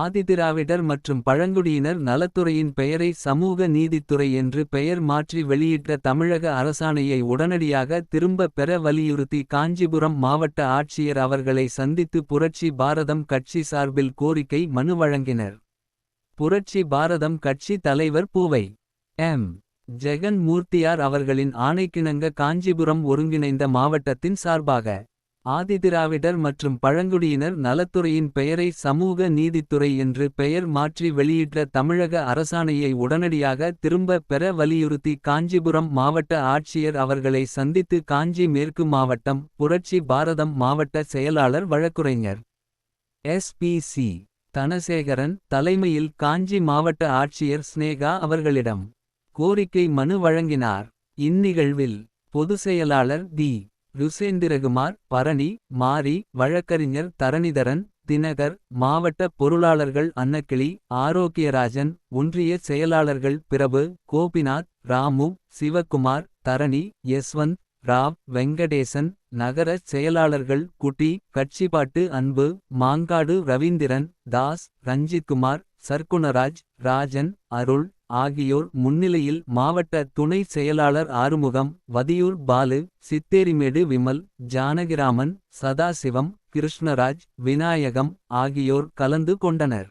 ஆதிதிராவிடர் மற்றும் பழங்குடியினர் நலத்துறையின் பெயரை சமூக நீதித்துறை என்று பெயர் மாற்றி வெளியிட்ட தமிழக அரசாணையை உடனடியாக திரும்ப பெற வலியுறுத்தி காஞ்சிபுரம் மாவட்ட ஆட்சியர் அவர்களை சந்தித்து புரட்சி பாரதம் கட்சி சார்பில் கோரிக்கை மனு வழங்கினர். புரட்சி பாரதம் கட்சி தலைவர் பூவை எம். ஜெகன் மூர்த்தியார் அவர்களின் ஆணைக்கிணங்க காஞ்சிபுரம் ஒருங்கிணைந்த மாவட்டத்தின் சார்பாக ஆதிதிராவிடர் மற்றும் பழங்குடியினர் நலத்துறையின் பெயரை சமூக நீதித்துறை என்று பெயர் மாற்றி வெளியிட்ட தமிழக அரசாணையை உடனடியாக திரும்ப பெற வலியுறுத்தி காஞ்சிபுரம் மாவட்ட ஆட்சியர் அவர்களை சந்தித்து காஞ்சி மேற்கு மாவட்டம் புரட்சி பாரதம் மாவட்ட செயலாளர் வழக்குரைஞர் எஸ்.பி.சி. தனசேகரன் தலைமையில் காஞ்சி மாவட்ட ஆட்சியர் ஸ்னேகா அவர்களிடம் கோரிக்கை மனு வழங்கினார். இந்நிகழ்வில் பொதுச் செயலாளர் டி. ருசேந்திரகுமார் பரணி மாரி வழக்கறிஞர் தரணிதரன் தினகர் மாவட்ட பொருளாளர்கள் அன்னக்கிளி ஆரோக்கியராஜன் ஒன்றிய செயலாளர்கள் பிரபு கோபிநாத் ராமு சிவகுமார் தரணி யஸ்வந்த் ராவ் வெங்கடேசன் நகர செயலாளர்கள் குட்டி கட்சிபாட்டு அன்பு மாங்காடு ரவீந்திரன் தாஸ் ரஞ்சித்குமார் சர்க்குணராஜ் ராஜன் அருள் ஆகியோர் முன்னிலையில் மாவட்ட துணை செயலாளர் ஆறுமுகம் வதியூர் பாலு சித்தேரிமேடு விமல் ஜானகிராமன் சதாசிவம் கிருஷ்ணராஜ் விநாயகம் ஆகியோர் கலந்து கொண்டனர்.